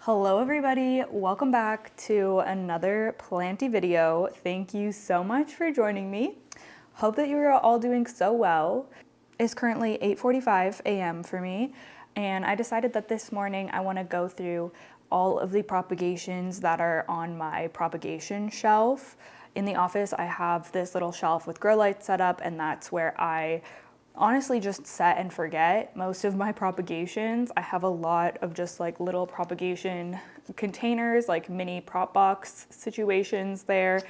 Hello everybody, welcome back to another Planty video. Thank you so much for joining me. Hope that you are all doing so well. It's currently 8:45 a.m. for me, and I decided that this morning I want to go through all of the propagations that are on my propagation shelf. In the office, I have this little shelf with grow lights set up, and that's where I honestly just set and forget most of my propagations. I have a lot of just like little propagation containers, like mini prop box situations there,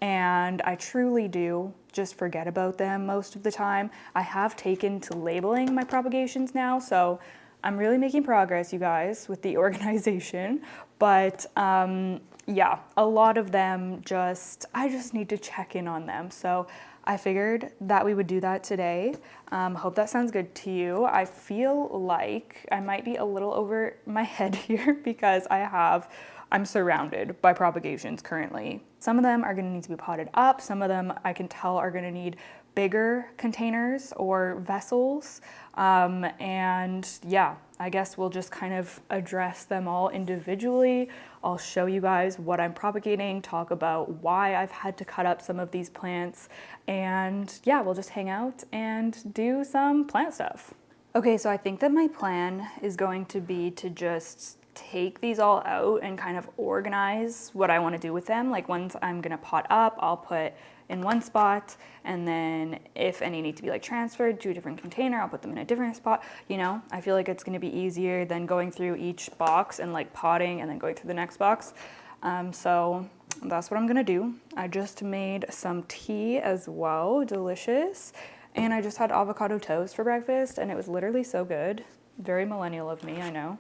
and I truly do just forget about them most of the time. I have taken to labeling my propagations now, so I'm really making progress, you guys, with the organization, but yeah, a lot of them I just need to check in on them. So I figured that we would do that today. Hope that sounds good to you. I feel like I might be a little over my head here because I'm surrounded by propagations currently. Some of them are gonna need to be potted up. Some of them I can tell are gonna need bigger containers or vessels. And yeah, I guess we'll just kind of address them all individually. I'll show you guys what I'm propagating, talk about why I've had to cut up some of these plants, and yeah, we'll just hang out and do some plant stuff. Okay, so I think that my plan is going to be to just take these all out and kind of organize what I want to do with them. Like ones I'm gonna pot up, I'll put in one spot, and then if any need to be like transferred to a different container, I'll put them in a different spot. You know, I feel like it's gonna be easier than going through each box and like potting and then going through the next box. So that's what I'm gonna do. I just made some tea as well, delicious. And I just had avocado toast for breakfast, and it was literally so good. Very millennial of me, I know.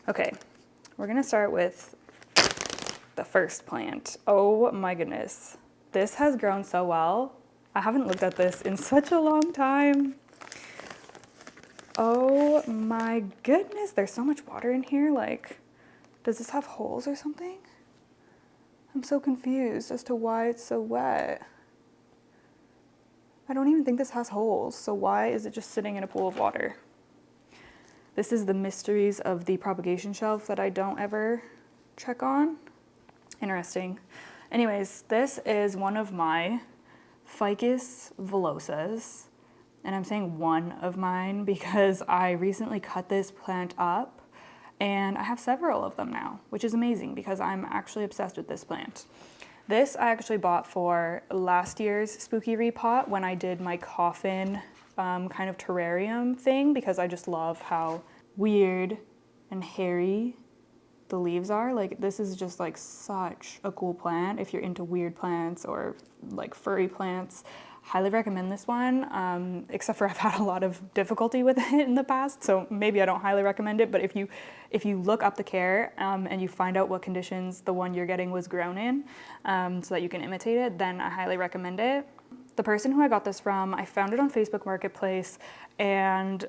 Okay, we're gonna start with the first plant. Oh my goodness. This has grown so well. I haven't looked at this in such a long time. Oh my goodness, there's so much water in here. Like, does this have holes or something? I'm so confused as to why it's so wet. I don't even think this has holes, so why is it just sitting in a pool of water? This is the mysteries of the propagation shelf that I don't ever check on. Interesting. Anyways, this is one of my Ficus villosas, and I'm saying one of mine because I recently cut this plant up and I have several of them now, which is amazing because I'm actually obsessed with this plant. This I actually bought for last year's spooky repot when I did my coffin kind of terrarium thing, because I just love how weird and hairy the leaves are. Like, this is just like such a cool plant. If you're into weird plants or like furry plants, highly recommend this one, except for I've had a lot of difficulty with it in the past, so maybe I don't highly recommend it. But if you look up the care and you find out what conditions the one you're getting was grown in, so that you can imitate it, then I highly recommend it. The person who I got this from, I found it on Facebook Marketplace, and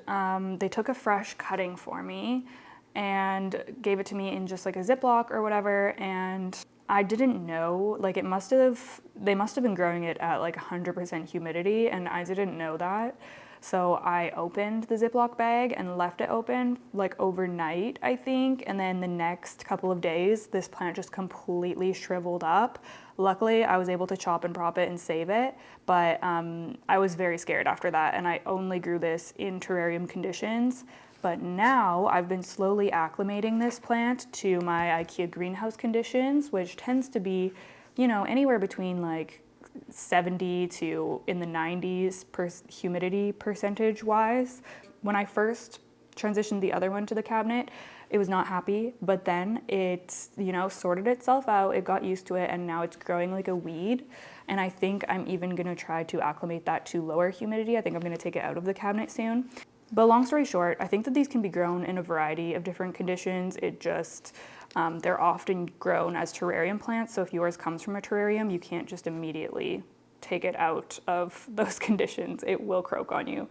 they took a fresh cutting for me and gave it to me in just like a Ziploc or whatever, and I didn't know, like they must have been growing it at like 100% humidity, and I didn't know that. So I opened the Ziploc bag and left it open like overnight, I think, and then the next couple of days, this plant just completely shriveled up. Luckily, I was able to chop and prop it and save it, but I was very scared after that, and I only grew this in terrarium conditions. But now I've been slowly acclimating this plant to my IKEA greenhouse conditions, which tends to be, you know, anywhere between like 70 to in the 90s humidity percentage wise. When I first transitioned the other one to the cabinet, it was not happy, but then it, you know, sorted itself out, it got used to it, and now it's growing like a weed. And I think I'm even gonna try to acclimate that to lower humidity. I think I'm gonna take it out of the cabinet soon. But long story short, I think that these can be grown in a variety of different conditions. It just, they're often grown as terrarium plants. So if yours comes from a terrarium, you can't just immediately take it out of those conditions. It will croak on you.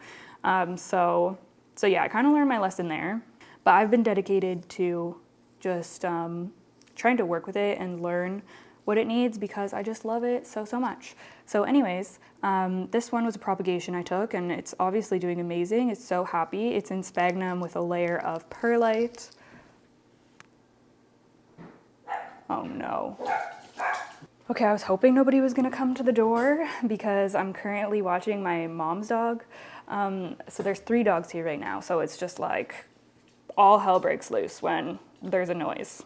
So yeah, I kind of learned my lesson there. But I've been dedicated to just trying to work with it and learn what it needs because I just love it so much. So anyways, this one was a propagation I took, and it's obviously doing amazing. It's so happy. It's in sphagnum with a layer of perlite. no. Okay, I was hoping nobody was gonna come to the door because I'm currently watching my mom's dog. So there's 3 dogs here right now, so it's just like all hell breaks loose when there's a noise.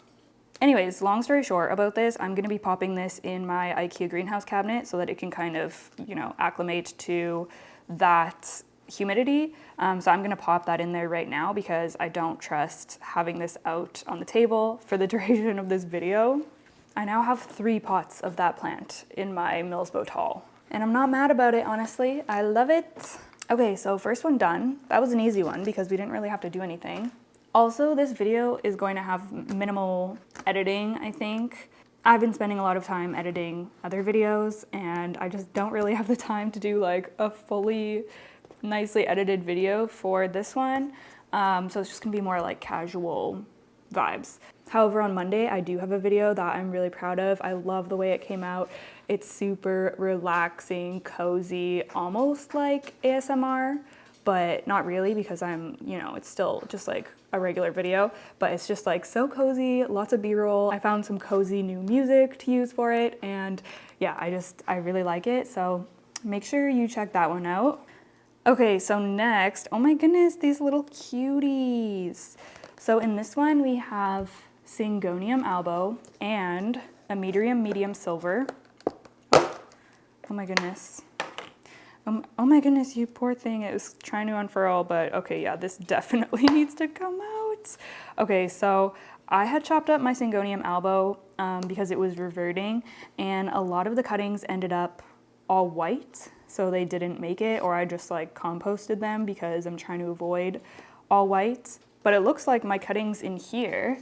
Anyways, long story short about this, I'm gonna be popping this in my IKEA greenhouse cabinet so that it can kind of, you know, acclimate to that humidity. So I'm gonna pop that in there right now because I don't trust having this out on the table for the duration of this video. I now have 3 pots of that plant in my Millsbo haul, and I'm not mad about it, honestly. I love it. Okay, so first one done. That was an easy one because we didn't really have to do anything. Also, this video is going to have minimal editing, I think. I've been spending a lot of time editing other videos, and I just don't really have the time to do like a fully nicely edited video for this one. So it's just gonna be more like casual vibes. However, on Monday, I do have a video that I'm really proud of. I love the way it came out. It's super relaxing, cozy, almost like ASMR, but not really because it's still just like a regular video, but it's just like so cozy, lots of B-roll. I found some cozy new music to use for it, and yeah, I really like it, so make sure you check that one out. Okay, so next, oh my goodness, these little cuties. So in this one, we have Syngonium albo and a medium silver. Oh my goodness. Oh my goodness, you poor thing. It was trying to unfurl, but okay, yeah, this definitely needs to come out. Okay, so I had chopped up my Syngonium albo because it was reverting, and a lot of the cuttings ended up all white, so they didn't make it, or I just like composted them because I'm trying to avoid all white. But it looks like my cuttings in here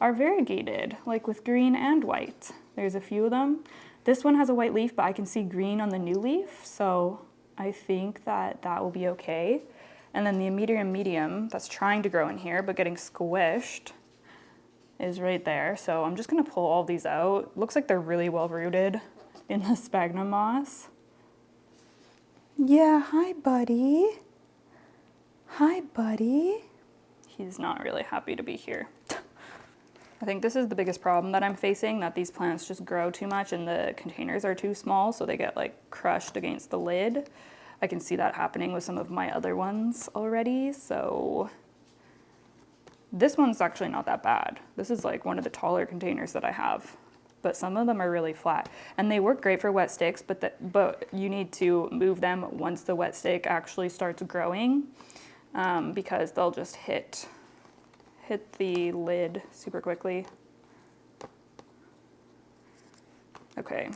are variegated, like with green and white. There's a few of them. This one has a white leaf, but I can see green on the new leaf, so I think that will be okay. And then the medium that's trying to grow in here, but getting squished is right there. So I'm just gonna pull all these out. Looks like they're really well rooted in the sphagnum moss. Yeah, hi buddy. Hi buddy. He's not really happy to be here. I think this is the biggest problem that I'm facing, that these plants just grow too much and the containers are too small, so they get like crushed against the lid. I can see that happening with some of my other ones already, so this one's actually not that bad. This is like one of the taller containers that I have, but some of them are really flat. And they work great for wet sticks, but you need to move them once the wet stick actually starts growing, because they'll just hit the lid super quickly. Okay.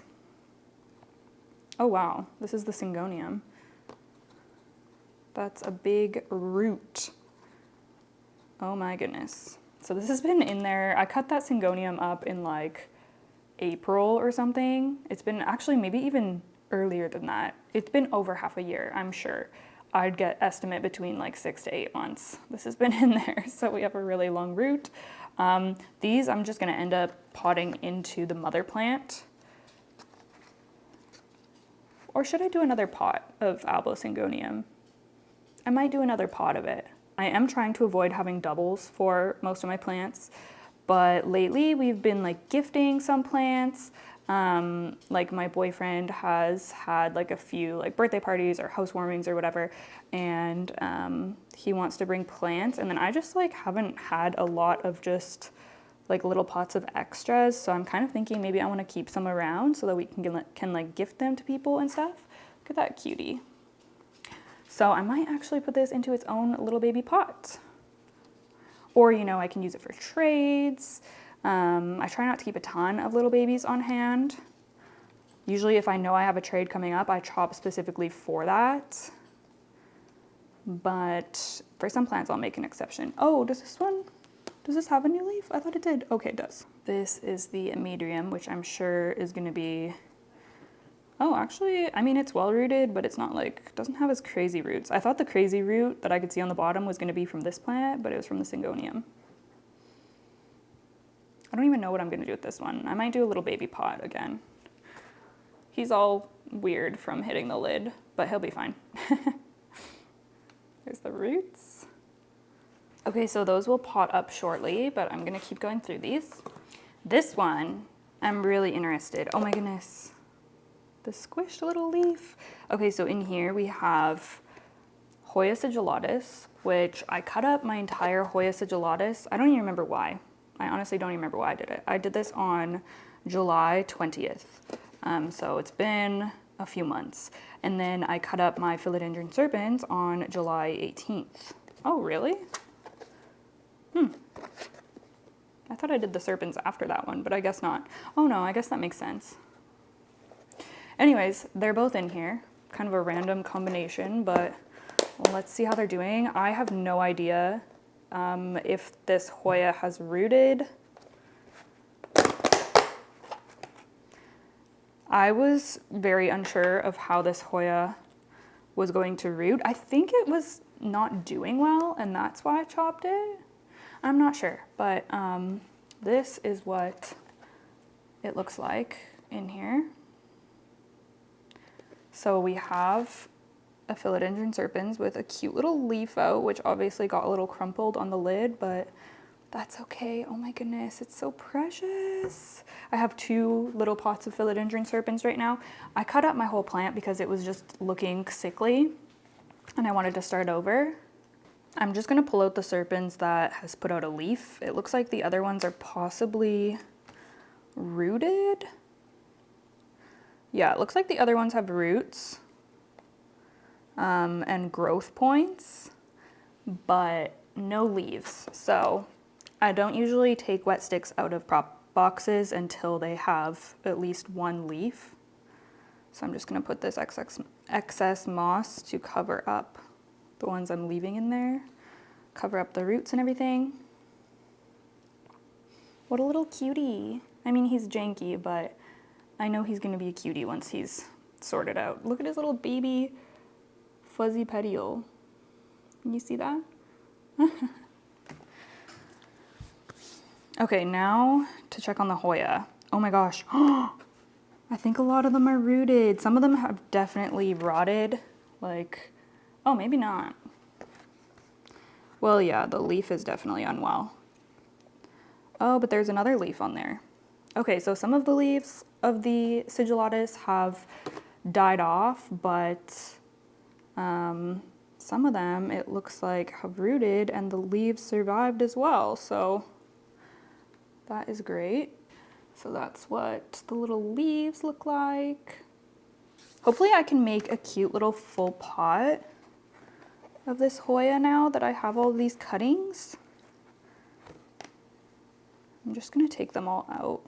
Oh wow, this is the Syngonium. That's a big root. Oh my goodness. So this has been in there. I cut that Syngonium up in like April or something. It's been actually maybe even earlier than that. It's been over half a year, I'm sure. I'd get estimate between like 6 to 8 months. This has been in there, so we have a really long root. These I'm just gonna end up potting into the mother plant. Or should I do another pot of albo Syngonium? I might do another pot of it. I am trying to avoid having doubles for most of my plants, but lately we've been like gifting some plants. Like my boyfriend has had like a few like birthday parties or housewarmings or whatever, and he wants to bring plants, and then I just like haven't had a lot of just like little pots of extras, so I'm kind of thinking maybe I want to keep some around so that we can like gift them to people and stuff. Look at that cutie. So I might actually put this into its own little baby pot, or I can use it for trades. I try not to keep a ton of little babies on hand. Usually if I know I have a trade coming up, I chop specifically for that. But for some plants, I'll make an exception. Oh, does this have a new leaf? I thought it did. Okay, it does. This is the medium, which I'm sure is gonna be, oh, actually, I mean, it's well rooted, but it's not like, doesn't have as crazy roots. I thought the crazy root that I could see on the bottom was gonna be from this plant, but it was from the Syngonium. I don't even know what I'm gonna do with this one. I might do a little baby pot again. He's all weird from hitting the lid, but he'll be fine. There's the roots. Okay, so those will pot up shortly, but I'm gonna keep going through these. This one I'm really interested. Oh my goodness. The squished little leaf. Okay, so in here we have Hoya sigillatus, which I cut up my entire Hoya sigillatus. I don't even remember why. I honestly don't even remember why I did it. I did this on July 20th. So it's been a few months. And then I cut up my philodendron serpens on July 18th. Oh, really? I thought I did the serpents after that one, but I guess not. Oh no, I guess that makes sense. Anyways, they're both in here. Kind of a random combination, but let's see how they're doing. I have no idea if this Hoya has rooted. I was very unsure of how this Hoya was going to root. I think it was not doing well, and that's why I chopped it. I'm not sure, but this is what it looks like in here. So we have a philodendron serpens with a cute little leaf out, which obviously got a little crumpled on the lid, but that's okay. Oh my goodness, it's so precious. I have 2 little pots of philodendron serpens right now. I cut up my whole plant because it was just looking sickly and I wanted to start over. I'm just gonna pull out the serpens that has put out a leaf. It looks like the other ones are possibly rooted. Yeah, it looks like the other ones have roots and growth points, but no leaves. So I don't usually take wet sticks out of prop boxes until they have at least 1 leaf. So I'm just gonna put this excess moss to cover up the ones I'm leaving in there, cover up the roots and everything. What a little cutie. I mean, he's janky, but I know he's gonna be a cutie once he's sorted out. Look at his little baby fuzzy petiole. Can you see that? Okay, now to check on the Hoya. Oh my gosh. I think a lot of them are rooted. Some of them have definitely rotted. Like, oh, maybe not. Well, yeah, the leaf is definitely unwell. Oh, but there's another leaf on there. Okay, so some of the leaves of the sigillatus have died off, but some of them, it looks like, have rooted and the leaves survived as well. So that is great. So that's what the little leaves look like. Hopefully I can make a cute little full pot of this Hoya now that I have all these cuttings. I'm just gonna take them all out.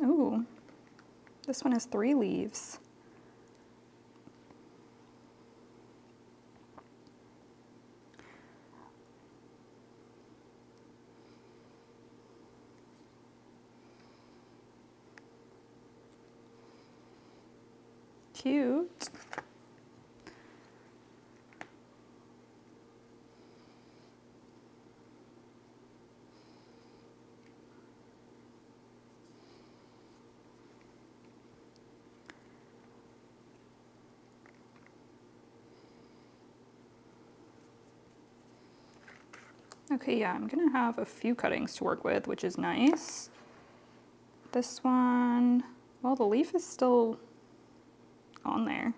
Ooh, this one has 3 leaves. Cute. Okay, yeah, I'm gonna have a few cuttings to work with, which is nice. This one, well, the leaf is still on there.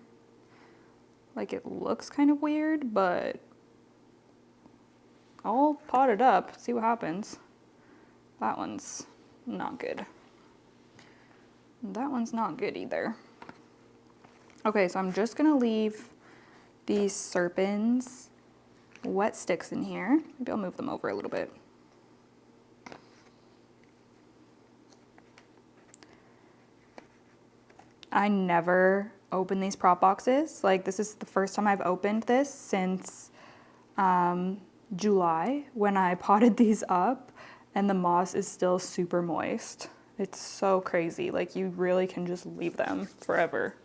Like, it looks kind of weird, but I'll pot it up, see what happens. That one's not good. That one's not good either. Okay, so I'm just gonna leave these serpens wet sticks in here. Maybe I'll move them over a little bit. I never open these prop boxes. Like, this is the first time I've opened this since July when I potted these up, and the moss is still super moist. It's so crazy. Like, you really can just leave them forever.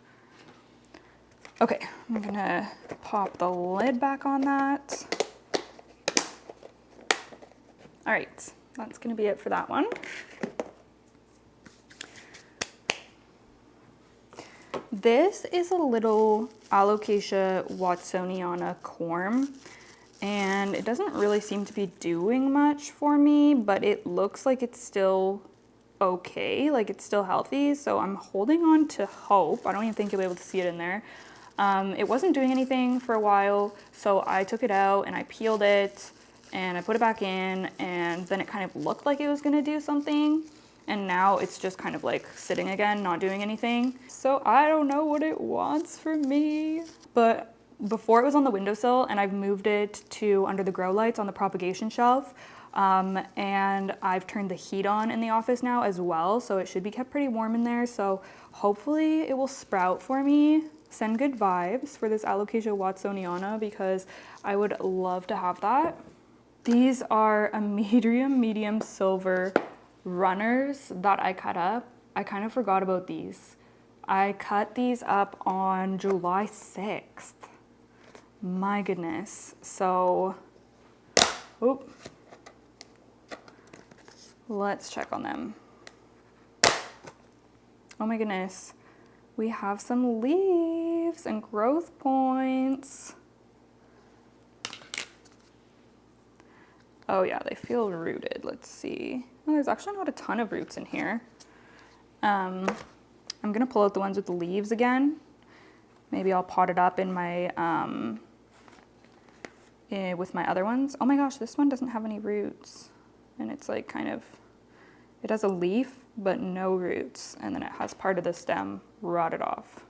Okay, I'm gonna pop the lid back on that. All right, that's gonna be it for that one. This is a little Alocasia watsoniana corm, and it doesn't really seem to be doing much for me, but it looks like it's still okay, like it's still healthy, so I'm holding on to hope. I don't even think you'll be able to see it in there. It wasn't doing anything for a while, so I took it out and I peeled it and I put it back in, and then it kind of looked like it was gonna do something, and now it's just kind of like sitting again, not doing anything. So I don't know what it wants from me. But before it was on the windowsill, and I've moved it to under the grow lights on the propagation shelf. And I've turned the heat on in the office now as well, so it should be kept pretty warm in there. So hopefully it will sprout for me. Send good vibes for this Alocasia watsoniana, because I would love to have that. These are a medium silver runners that I cut up. I kind of forgot about these. I cut these up on July 6th. My goodness. So, oop. Let's check on them. Oh my goodness. We have some leaves and growth points. Oh yeah, they feel rooted. Let's see. Oh, there's actually not a ton of roots in here. I'm gonna pull out the ones with the leaves again. Maybe I'll pot it up in my with my other ones. Oh my gosh, this one doesn't have any roots, and it's like kind of, it has a leaf but no roots, and then it has part of the stem rotted off.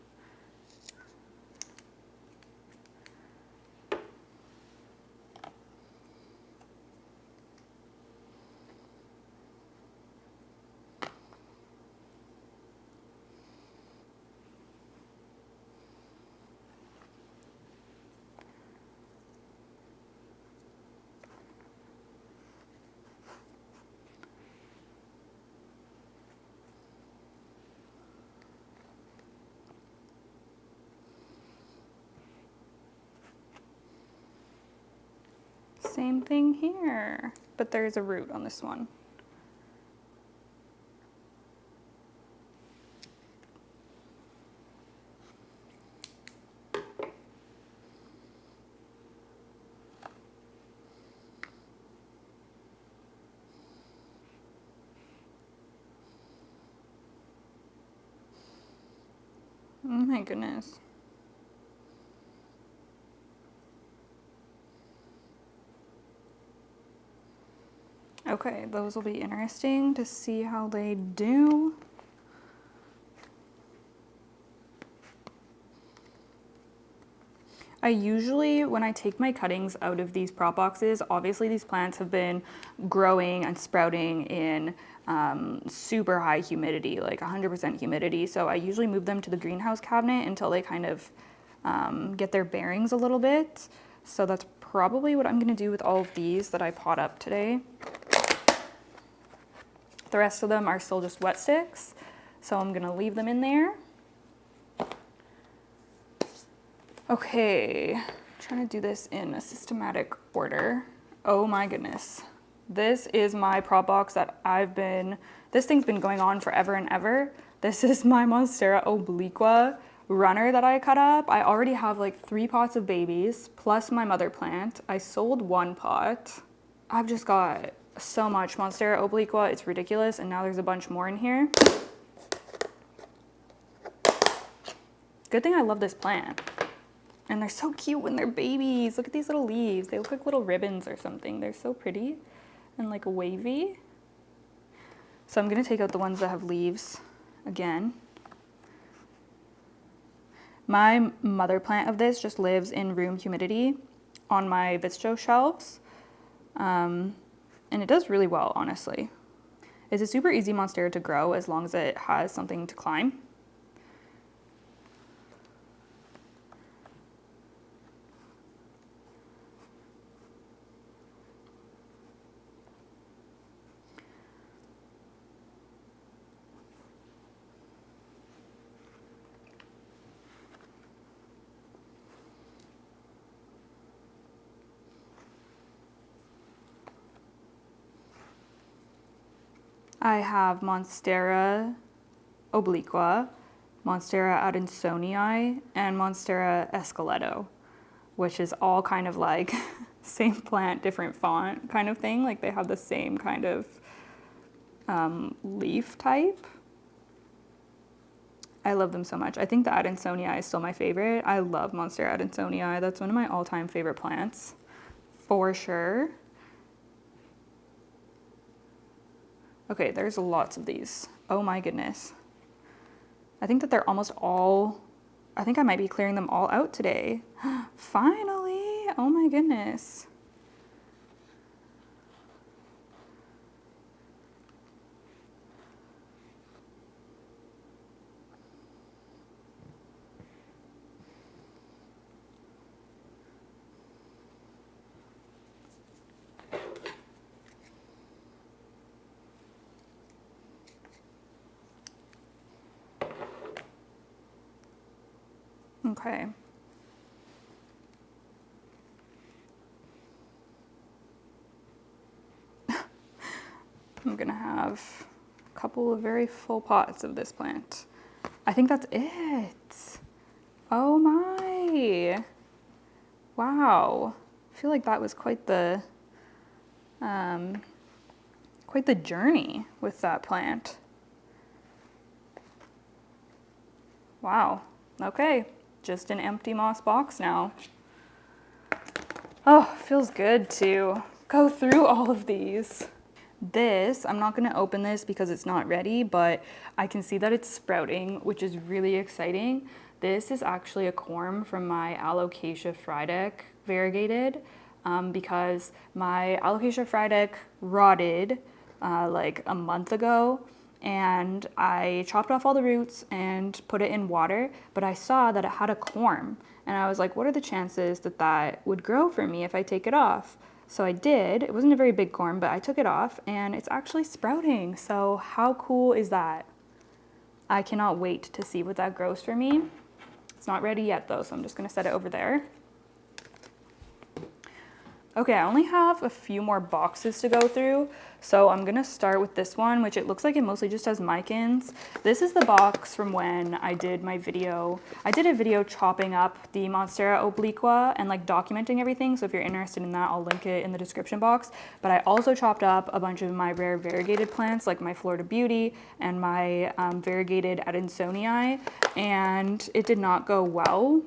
Same thing here, but there's a root on this one. Oh my goodness. Okay, those will be interesting to see how they do. I usually, when I take my cuttings out of these prop boxes, obviously these plants have been growing and sprouting in super high humidity, like 100% humidity. So I usually move them to the greenhouse cabinet until they kind of get their bearings a little bit. So that's probably what I'm gonna do with all of these that I pot up today. The rest of them are still just wet sticks, so I'm gonna leave them in there. Okay, trying to do this in a systematic order. Oh my goodness. This is my prop box that this thing's been going on forever and ever. This is my Monstera obliqua runner that I cut up. I already have like 3 pots of babies, plus my mother plant. I sold 1 pot. I've just got so much Monstera obliqua, it's ridiculous, and now there's a bunch more in here. Good thing I love this plant. And they're so cute when they're babies. Look at these little leaves. They look like little ribbons or something. They're so pretty and like wavy. So I'm gonna take out the ones that have leaves again. My mother plant of this just lives in room humidity on my Vitro shelves. And it does really well, honestly. It's a super easy Monstera to grow as long as it has something to climb. I have Monstera obliqua, Monstera adansonii, and Monstera esqueleto, which is all kind of like same plant, different font kind of thing. Like they have the same kind of leaf type. I love them so much. I think the adansonii is still my favorite. I love Monstera adansonii. That's one of my all-time favorite plants, for sure. Okay, there's lots of these. Oh my goodness. I think that they're almost all, I think I might be clearing them all out today. Finally, oh my goodness. Okay. I'm gonna have a couple of very full pots of this plant. I think that's it. Oh my. Wow. I feel like that was quite the journey with that plant. Wow. Okay. Just an empty moss box now. Oh, feels good to go through all of these. This, I'm not gonna open this because it's not ready, but I can see that it's sprouting, which is really exciting. This is actually a corm from my Alocasia friedek variegated because my Alocasia friedek rotted like a month ago, and I chopped off all the roots and put it in water, but I saw that it had a corm, and I was like, what are the chances that that would grow for me if I take it off? So I did. It wasn't a very big corm, but I took it off and it's actually sprouting. So how cool is that? I cannot wait to see what that grows for me. It's not ready yet though, so I'm just gonna set it over there. Okay, I only have a few more boxes to go through, so I'm gonna start with this one, which it looks like it mostly just has micans. This is the box from when I did my video. I did a video chopping up the Monstera obliqua and like documenting everything, so if you're interested in that, I'll link it in the description box. But I also chopped up a bunch of my rare variegated plants, like my Florida Beauty and my variegated adansonii, and it did not go well,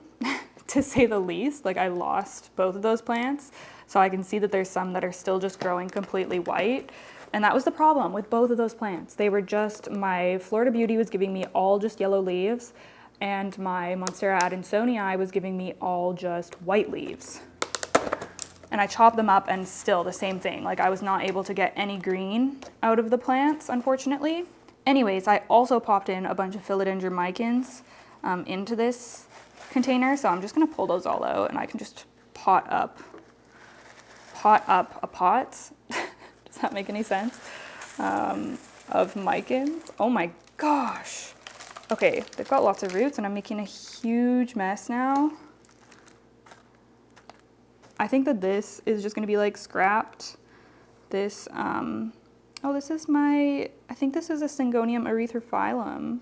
to say the least. Like I lost both of those plants. So I can see that there's some that are still just growing completely white. And that was the problem with both of those plants. They were just, my Florida Beauty was giving me all just yellow leaves, and my Monstera adansonii was giving me all just white leaves. And I chopped them up and still the same thing. Like I was not able to get any green out of the plants, unfortunately. Anyways, I also popped in a bunch of Philodendron micans into this container. So I'm just gonna pull those all out and I can just pot up a pot, does that make any sense, of micans. Oh my gosh. Okay, they've got lots of roots and I'm making a huge mess now. I think that this is just gonna be like scrapped. This, oh, this is my, I think this is a Syngonium erythrophyllum,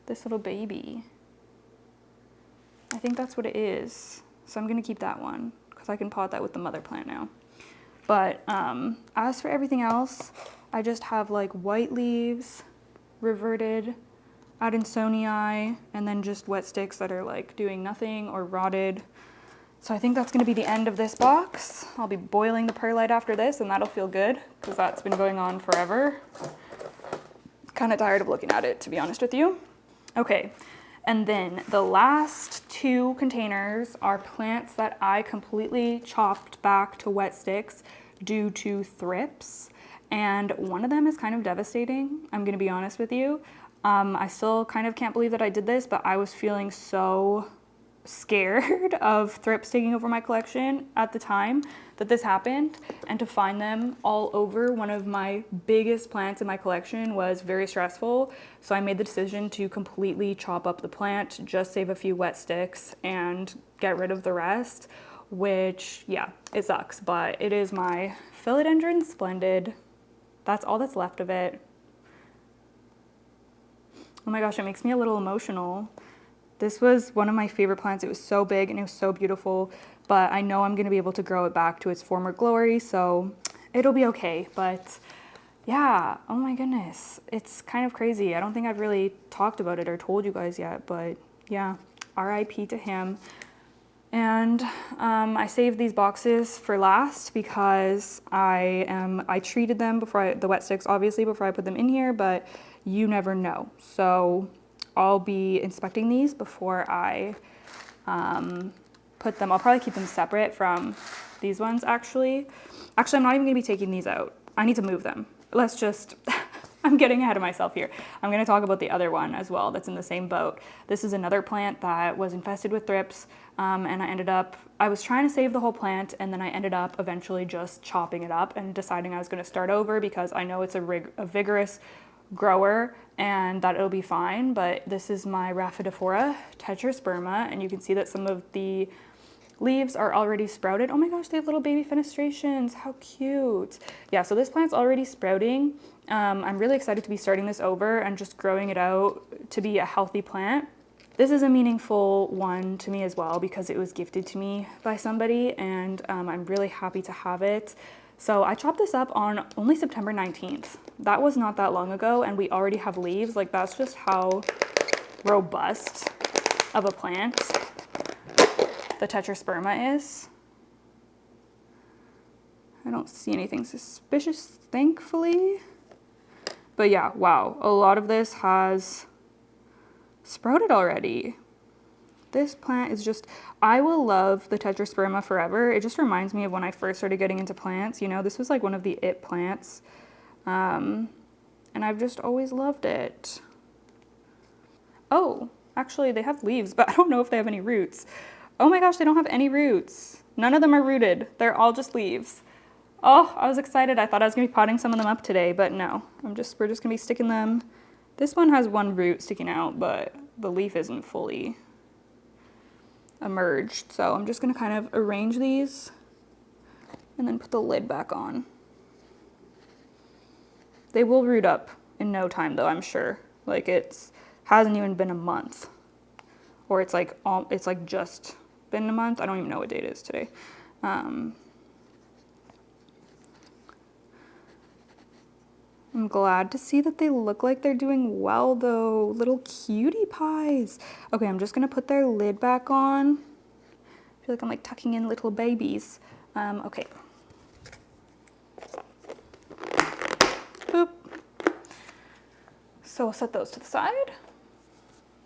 this little baby. I think that's what it is. So I'm gonna keep that one, because I can pot that with the mother plant now. But as for everything else, I just have like white leaves, reverted adansonii, and then just wet sticks that are like doing nothing or rotted. So I think that's gonna be the end of this box. I'll be boiling the perlite after this and that'll feel good because that's been going on forever. Kind of tired of looking at it, to be honest with you. Okay. And then the last two containers are plants that I completely chopped back to wet sticks due to thrips. And one of them is kind of devastating, I'm gonna be honest with you. I still kind of can't believe that I did this, but I was feeling so scared of thrips taking over my collection at the time that this happened, and to find them all over one of my biggest plants in my collection was very stressful. So I made the decision to completely chop up the plant, just save a few wet sticks and get rid of the rest, which, yeah, it sucks, but it is my Philodendron Splendid. That's all that's left of it. Oh my gosh, it makes me a little emotional. This was one of my favorite plants. It was so big and it was so beautiful, but I know I'm gonna be able to grow it back to its former glory, so it'll be okay. But yeah, oh my goodness, it's kind of crazy. I don't think I've really talked about it or told you guys yet, but yeah, RIP to him. And I saved these boxes for last because I treated them before the wet sticks, obviously, before I put them in here, but you never know. So I'll be inspecting these before I put them. I'll probably keep them separate from these ones, actually. Actually, I'm not even gonna be taking these out. I need to move them. Let's just, I'm getting ahead of myself here. I'm gonna talk about the other one as well that's in the same boat. This is another plant that was infested with thrips, and I was trying to save the whole plant, and then I ended up eventually just chopping it up and deciding I was gonna start over because I know it's a vigorous grower and that it'll be fine. But this is my Rhaphidophora tetrasperma, and you can see that some of the leaves are already sprouted. Oh my gosh, they have little baby fenestrations. How cute. Yeah, so this plant's already sprouting. I'm really excited to be starting this over and just growing it out to be a healthy plant. This is a meaningful one to me as well because it was gifted to me by somebody, and I'm really happy to have it. So I chopped this up on only September 19th. That was not that long ago, and we already have leaves. Like, that's just how robust of a plant the tetrasperma is. I don't see anything suspicious, thankfully. But yeah, wow, a lot of this has sprouted already. This plant is just, I will love the tetrasperma forever. It just reminds me of when I first started getting into plants. You know, this was like one of the it plants. And I've just always loved it. Oh, actually they have leaves, but I don't know if they have any roots. Oh my gosh, they don't have any roots. None of them are rooted. They're all just leaves. Oh, I was excited. I thought I was gonna be potting some of them up today, but no. We're just gonna be sticking them. This one has one root sticking out, but the leaf isn't fully emerged. So I'm just gonna kind of arrange these and then put the lid back on. They will root up in no time though, I'm sure. Like, hasn't even been a month. Or it's like just been a month. I don't even know what date it is today. I'm glad to see that they look like they're doing well though. Little cutie pies. Okay, I'm just gonna put their lid back on. I feel like I'm like tucking in little babies. Okay. Boop. So I'll set those to the side.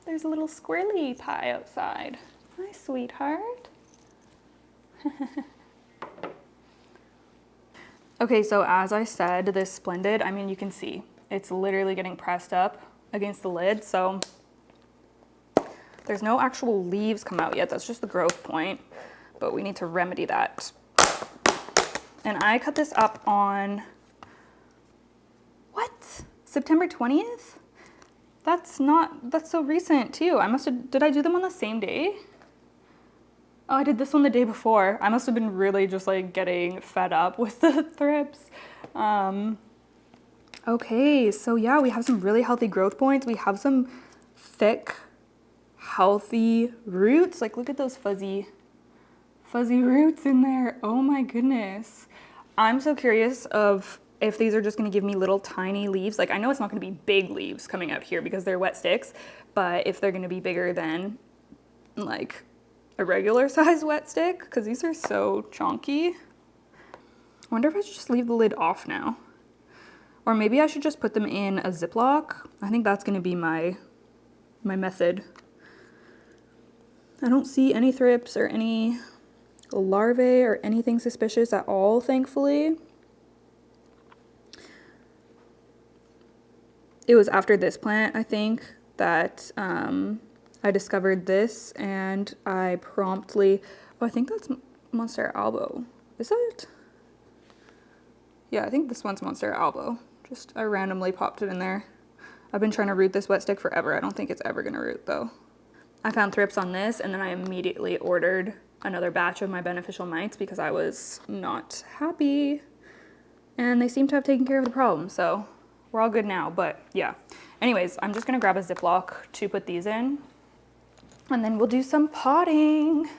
There's a little squirrely pie outside. Hi, sweetheart. Okay, so as I said, this Splendid, I mean, you can see it's literally getting pressed up against the lid. So there's no actual leaves come out yet. That's just the growth point, but we need to remedy that. And I cut this up on, what? September 20th? That's so recent too. Did I do them on the same day? Oh, I did this one the day before. I must have been really just like getting fed up with the thrips. Okay, so yeah, we have some really healthy growth points. We have some thick, healthy roots. Like, look at those fuzzy roots in there. Oh my goodness. I'm so curious of if these are just gonna give me little tiny leaves. Like, I know it's not gonna be big leaves coming out here because they're wet sticks, but if they're gonna be bigger than like a regular size wet stick, because these are so chonky. I wonder if I should just leave the lid off now. Or maybe I should just put them in a Ziploc. I think that's gonna be my method. I don't see any thrips or any larvae or anything suspicious at all, thankfully. It was after this plant, I think, that I discovered this, and I promptly, oh, I think that's Monstera albo. Is it? Yeah, I think this one's Monstera albo. Just, I randomly popped it in there. I've been trying to root this wet stick forever. I don't think it's ever gonna root though. I found thrips on this, and then I immediately ordered another batch of my beneficial mites because I was not happy. And they seem to have taken care of the problem, so we're all good now, but yeah. Anyways, I'm just gonna grab a Ziploc to put these in, and then we'll do some potting.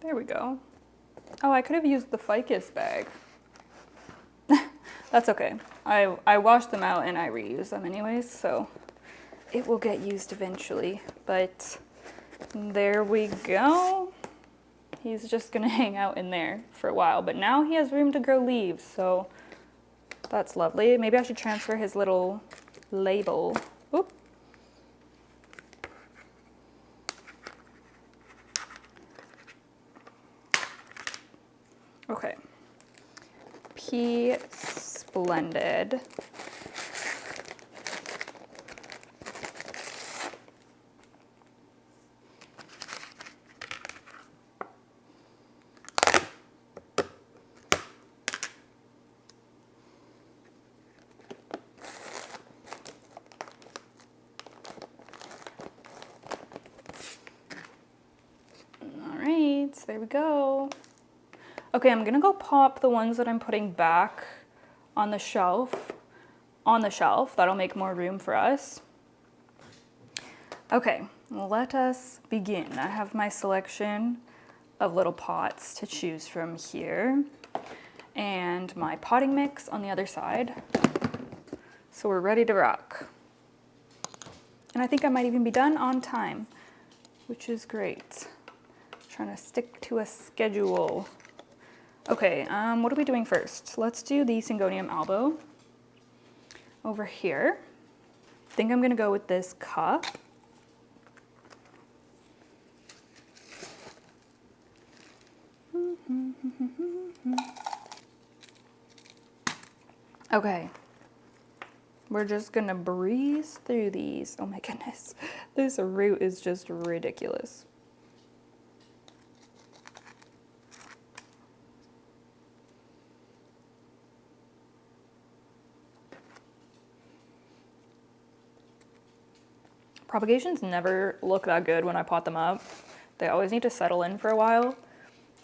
There we go. Oh, I could have used the ficus bag. That's okay. I washed them out and I reuse them anyways, so it will get used eventually. But there we go. He's just gonna hang out in there for a while, but now he has room to grow leaves, so that's lovely. Maybe I should transfer his little label. Oop. Okay. P Splendid. All right, there we go. Okay, I'm gonna go pop the ones that I'm putting back on the shelf. That'll make more room for us. Okay, let us begin. I have my selection of little pots to choose from here and my potting mix on the other side. So we're ready to rock. And I think I might even be done on time, which is great. Trying to stick to a schedule. Okay, what are we doing first? Let's do the Syngonium albo over here. I think I'm gonna go with this cup. Okay, we're just gonna breeze through these. Oh my goodness, this root is just ridiculous. Propagations never look that good when I pot them up. They always need to settle in for a while.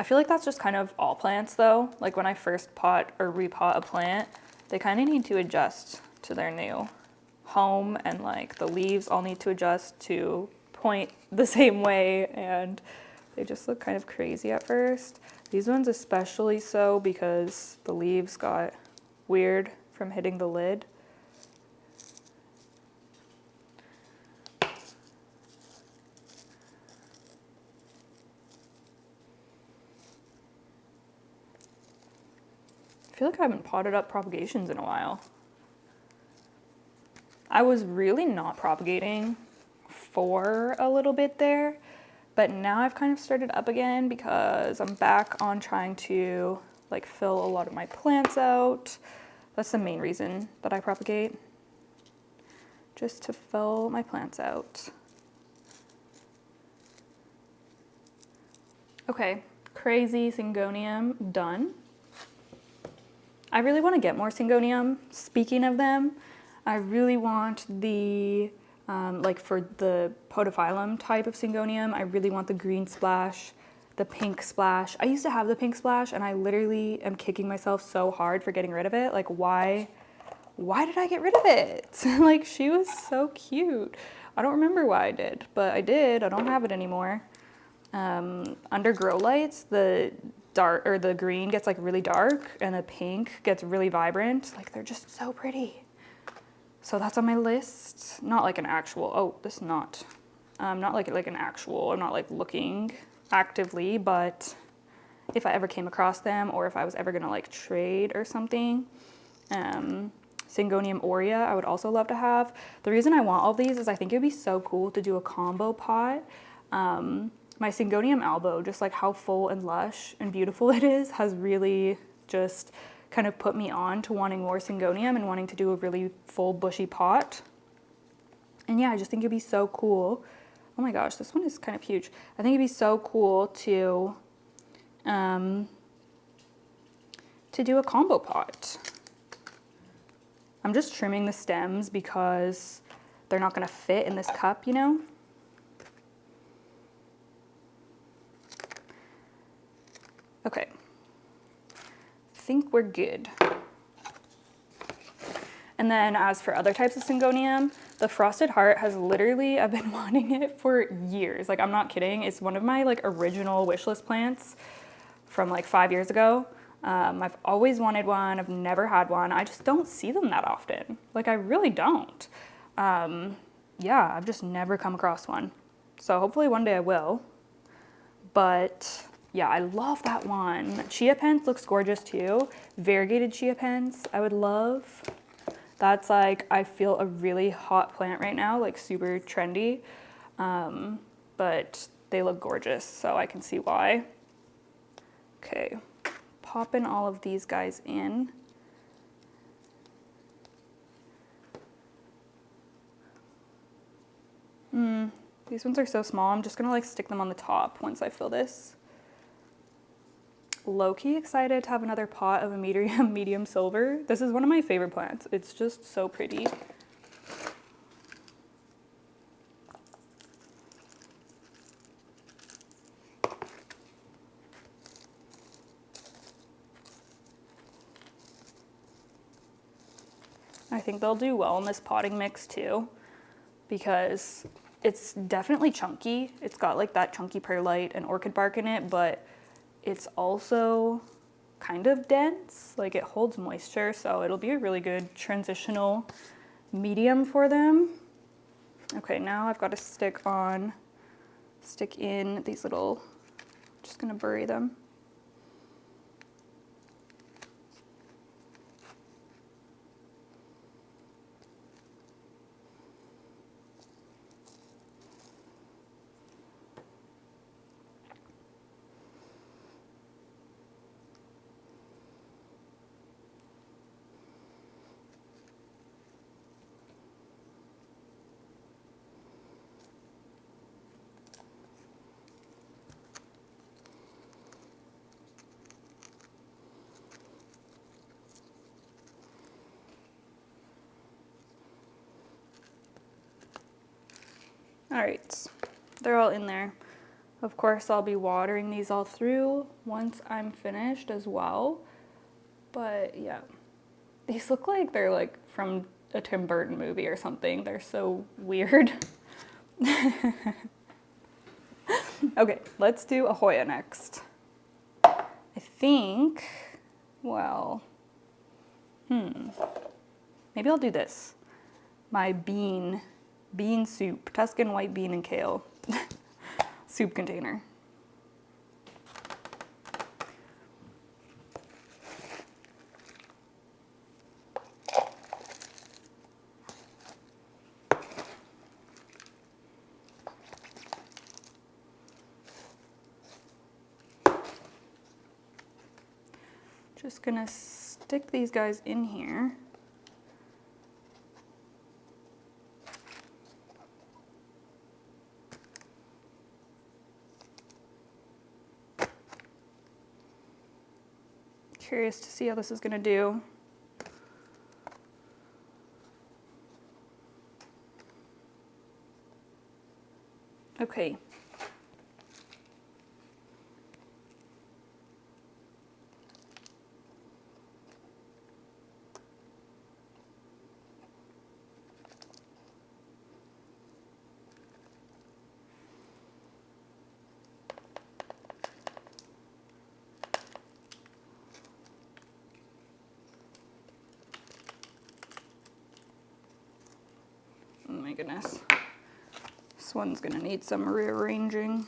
I feel like that's just kind of all plants though. Like when I first pot or repot a plant, they kind of need to adjust to their new home, and like the leaves all need to adjust to point the same way, and they just look kind of crazy at first. These ones especially so because the leaves got weird from hitting the lid. I feel like I haven't potted up propagations in a while. I was really not propagating for a little bit there, but now I've kind of started up again because I'm back on trying to like fill a lot of my plants out. That's the main reason that I propagate, just to fill my plants out. Okay, crazy Syngonium done. I really want to get more Syngonium. Speaking of them, I really want the, like for the podophyllum type of Syngonium, I really want the green splash, the pink splash. I used to have the pink splash and I literally am kicking myself so hard for getting rid of it. Like why did I get rid of it? Like she was so cute. I don't remember why I did, but I did. I don't have it anymore. Under grow lights, the dark or the green gets like really dark and the pink gets really vibrant. Like they're just so pretty. So that's on my list. Not like an actual, oh, this is not like an actual, I'm not like looking actively, but if I ever came across them or if I was ever gonna like trade or something, Syngonium aurea, I would also love to have. The reason I want all these is I think it would be so cool to do a combo pot. My Syngonium albo, just like how full and lush and beautiful it is, has really just kind of put me on to wanting more Syngonium and wanting to do a really full bushy pot. And yeah, I just think it'd be so cool. Oh my gosh, this one is kind of huge. I think it'd be so cool to do a combo pot. I'm just trimming the stems because they're not gonna fit in this cup, you know? Okay, I think we're good. And then as for other types of Syngonium, the Frosted Heart has literally, I've been wanting it for years. Like, I'm not kidding. It's one of my like original wishlist plants from like 5 years ago. I've always wanted one. I've never had one. I just don't see them that often. Like, I really don't. Yeah, I've just never come across one. So hopefully one day I will. But yeah, I love that one. Chia pens looks gorgeous too. Variegated chia pens, I would love. That's like, I feel a really hot plant right now, like super trendy. But they look gorgeous, so I can see why. Okay, popping all of these guys in. These ones are so small. I'm just gonna like stick them on the top once I fill this. Low-key excited to have another pot of a medium silver. This is one of my favorite plants. It's just so pretty. I think they'll do well in this potting mix too, because it's definitely chunky. It's got like that chunky perlite and orchid bark in it, but it's also kind of dense. Like, it holds moisture, so it'll be a really good transitional medium for them. Okay, now I've got to stick in these little, just gonna bury them. All right, they're all in there. Of course, I'll be watering these all through once I'm finished as well. But yeah, these look like they're like from a Tim Burton movie or something. They're so weird. Okay, let's do a Hoya next. I think, well, maybe I'll do this. My bean soup, Tuscan white bean and kale soup container. Just gonna stick these guys in here. Curious to see how this is gonna do. Okay. Oh my goodness. This one's gonna need some rearranging.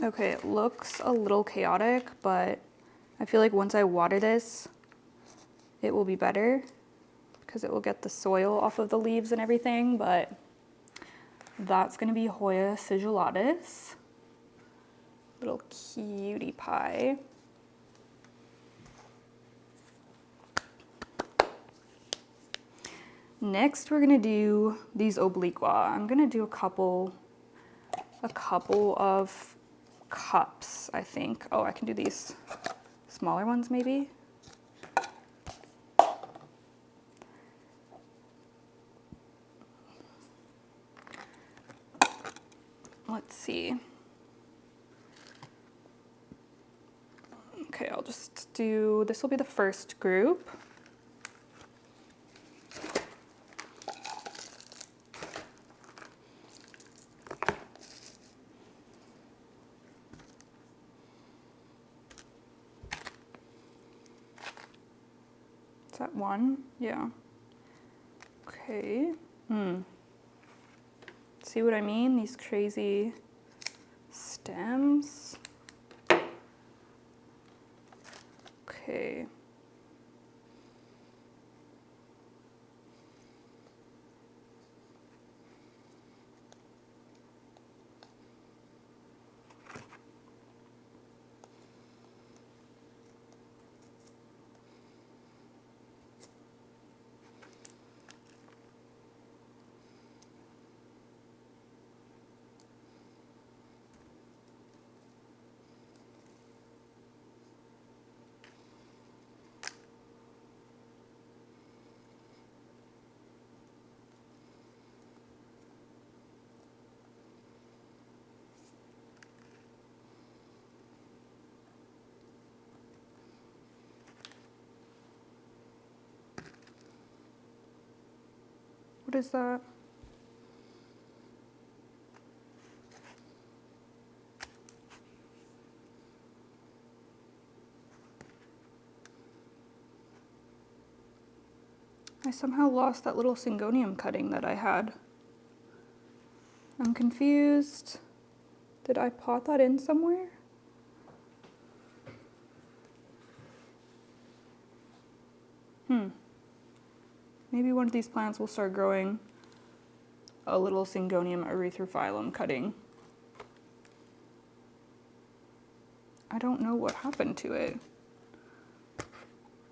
Okay, it looks a little chaotic, but I feel like once I water this, it will be better because it will get the soil off of the leaves and everything, but that's gonna be Hoya sigulatus. Little cutie pie. Next, we're gonna do these obliqua. I'm gonna do a couple of cups, I think. Oh, I can do these smaller ones maybe. Let's see. Okay, I'll just do, this will be the first group. Is that one? Yeah. Okay. See what I mean? These crazy stems. Okay. What is that? I somehow lost that little Syngonium cutting that I had. I'm confused. Did I pot that in somewhere? Maybe one of these plants will start growing a little Syngonium erythrophyllum cutting. I don't know what happened to it.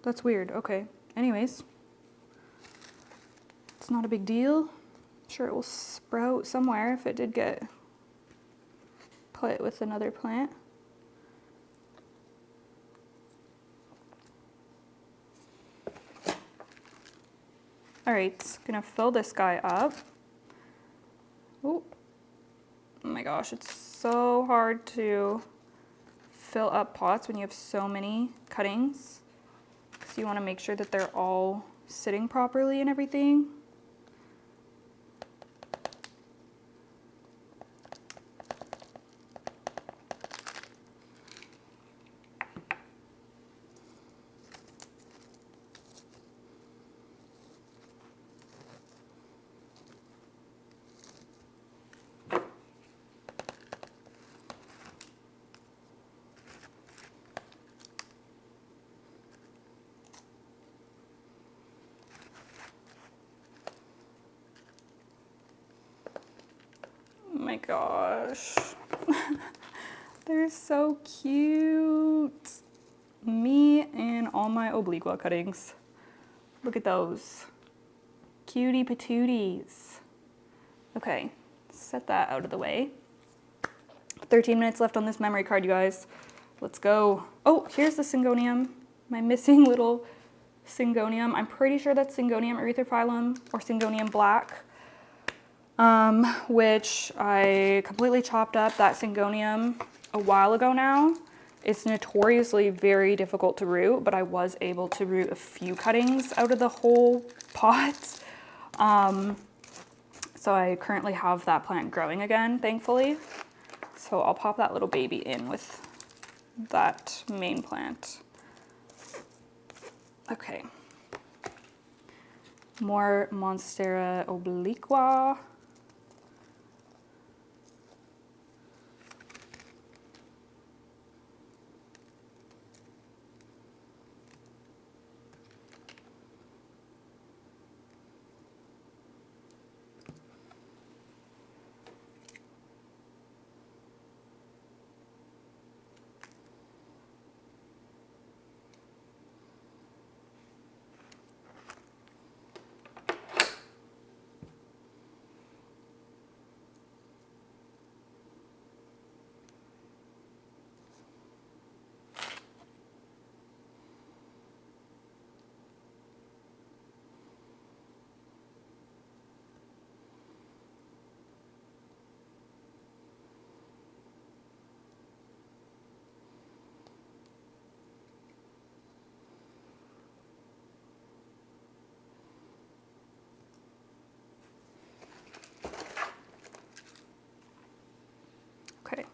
That's weird. Okay. Anyways, it's not a big deal. I'm sure it will sprout somewhere if it did get put with another plant. All right, gonna fill this guy up. Oh my gosh, it's so hard to fill up pots when you have so many cuttings, because you want to make sure that they're all sitting properly and everything. Oh my gosh. They're so cute. Me and all my obliqua cuttings. Look at those. Cutie patooties. Okay, set that out of the way. 13 minutes left on this memory card, you guys. Let's go. Oh, here's the Syngonium. My missing little Syngonium. I'm pretty sure that's Syngonium erythrophyllum or Syngonium black. Which I completely chopped up that Syngonium a while ago now. It's notoriously very difficult to root, but I was able to root a few cuttings out of the whole pot. So I currently have that plant growing again, thankfully. So I'll pop that little baby in with that main plant. Okay. More Monstera obliqua. Okay.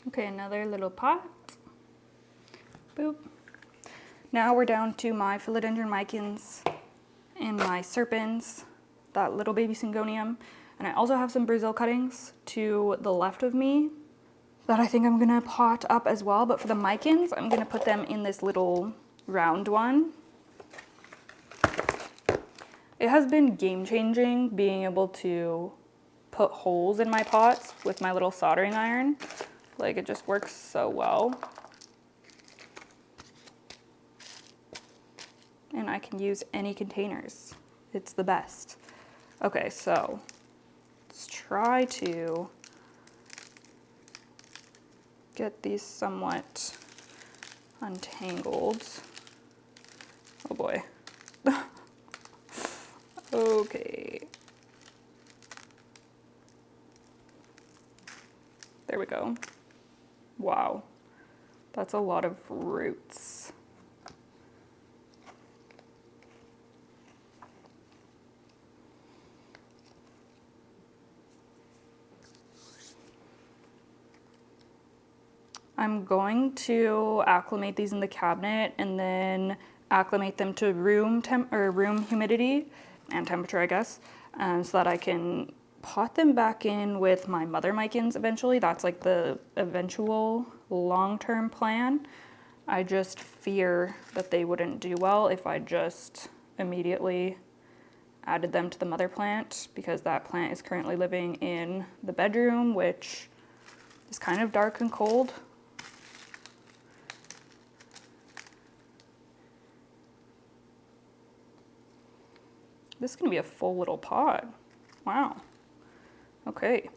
Okay, another little pot. Boop. Now we're down to my philodendron micans and my serpens, that little baby syngonium. And I also have some Brazil cuttings to the left of me that I think I'm gonna pot up as well. But for the micans, I'm gonna put them in this little round one. It has been game-changing being able to put holes in my pots with my little soldering iron. Like, it just works so well. And I can use any containers. It's the best. Okay, so let's try to get these somewhat untangled. Oh boy. Okay. There we go. Wow. That's a lot of roots. I'm going to acclimate these in the cabinet and then acclimate them to room humidity and temperature, I guess, so that I can pot them back in with my mother micans eventually. That's like the eventual long-term plan. I just fear that they wouldn't do well if I just immediately added them to the mother plant, because that plant is currently living in the bedroom, which is kind of dark and cold. This is gonna be a full little pot. Wow. Okay.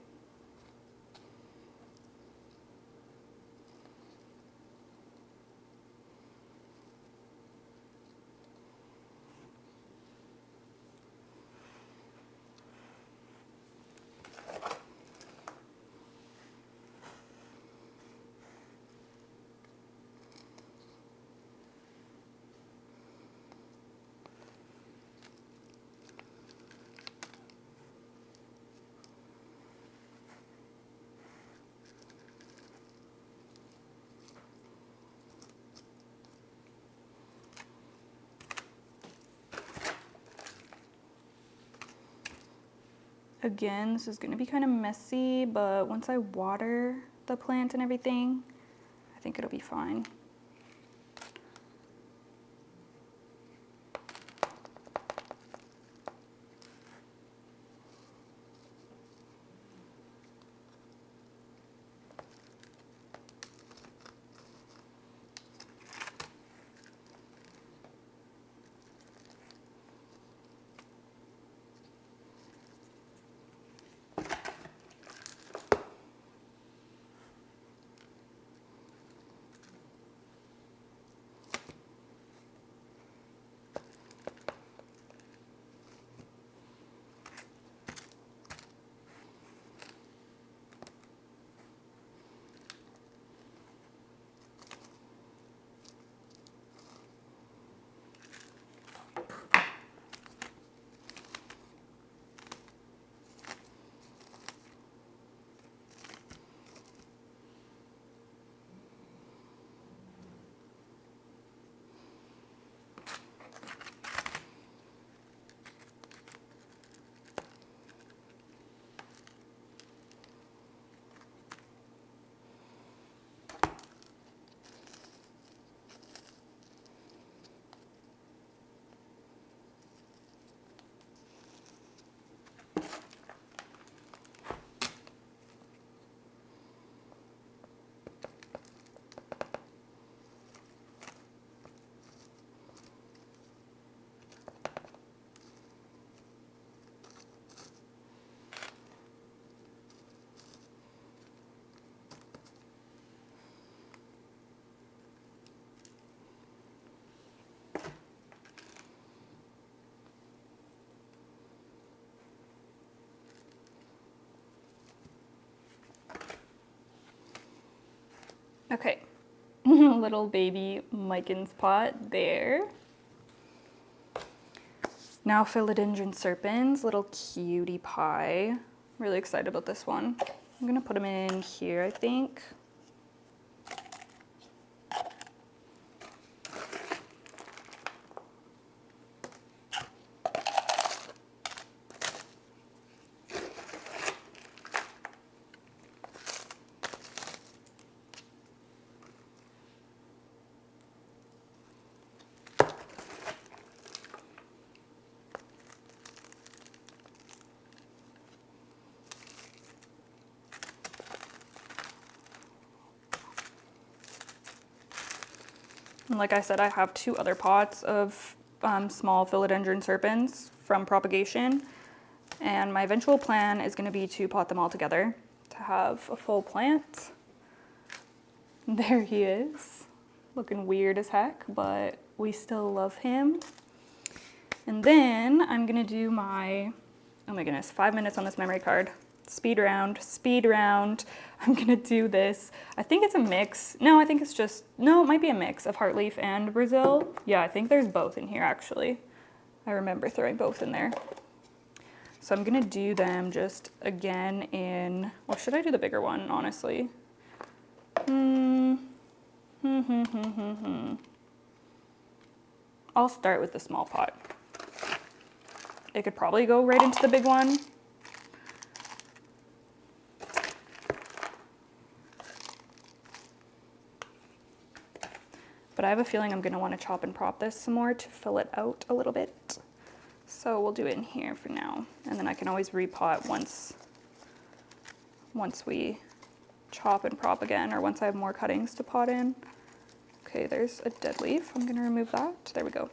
Again, this is gonna be kind of messy, but once I water the plant and everything, I think it'll be fine. Okay, little baby micans pot there. Now philodendron serpens, little cutie pie. Really excited about this one. I'm gonna put them in here, I think. And like I said, I have 2 other pots of small philodendron serpens from Propagation. And my eventual plan is going to be to pot them all together to have a full plant. There he is, looking weird as heck, but we still love him. And then I'm going to do my, oh my goodness, 5 minutes on this memory card. Speed round, speed round. I'm gonna do this. I think it's a mix. No, I think it's just, no, it might be a mix of heartleaf and Brazil. Yeah, I think there's both in here actually. I remember throwing both in there. So I'm gonna do them just again in, well, should I do the bigger one, honestly? I'll start with the small pot. It could probably go right into the big one. But I have a feeling I'm gonna wanna chop and prop this some more to fill it out a little bit. So we'll do it in here for now. And then I can always repot once we chop and prop again, or once I have more cuttings to pot in. Okay, there's a dead leaf. I'm gonna remove that. There we go.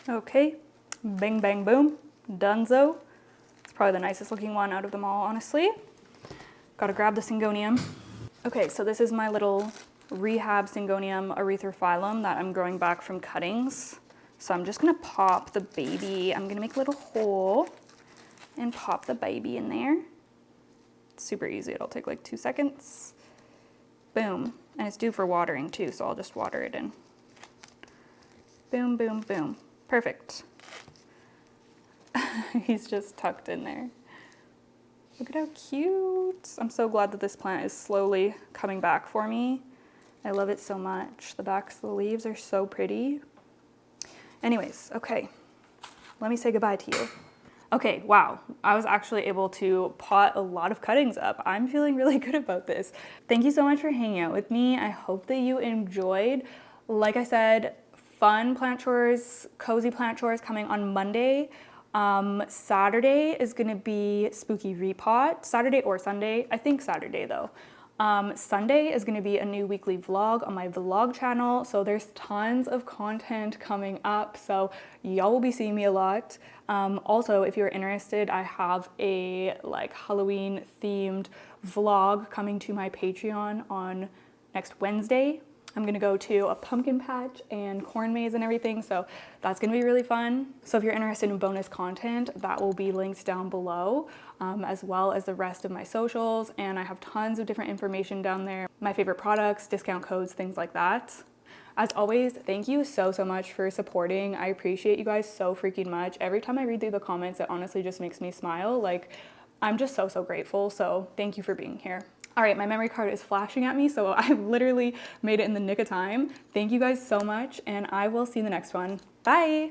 Okay, bang, bang, boom, donezo. It's probably the nicest looking one out of them all, honestly. Gotta grab the Syngonium. Okay, so this is my little rehab Syngonium erythrophyllum that I'm growing back from cuttings. So I'm just gonna pop the baby. I'm gonna make a little hole and pop the baby in there. It's super easy, it'll take like 2 seconds. Boom, and it's due for watering too, so I'll just water it in. Boom, boom, boom. Perfect. He's just tucked in there. Look at how cute. I'm so glad that this plant is slowly coming back for me. I love it so much. The backs of the leaves are so pretty. Anyways, okay, let me say goodbye to you. Okay, wow, I was actually able to pot a lot of cuttings up. I'm feeling really good about this. Thank you so much for hanging out with me. I hope that you enjoyed. Like I said, fun plant chores, cozy plant chores coming on Monday. Saturday is gonna be spooky repot. Saturday or Sunday, I think Saturday though. Sunday is gonna be a new weekly vlog on my vlog channel. So there's tons of content coming up. So y'all will be seeing me a lot. Also, if you're interested, I have a like Halloween themed vlog coming to my Patreon on next Wednesday. I'm gonna go to a pumpkin patch and corn maze and everything, so that's gonna be really fun. So if you're interested in bonus content, that will be linked down below, as well as the rest of my socials, and I have tons of different information down there. My favorite products, discount codes, things like that. As always, thank you so much for supporting. I appreciate you guys so freaking much. Every time I read through the comments, it honestly just makes me smile. Like, I'm just so grateful, so thank you for being here. All right, my memory card is flashing at me, so I literally made it in the nick of time. Thank you guys so much, and I will see you in the next one. Bye.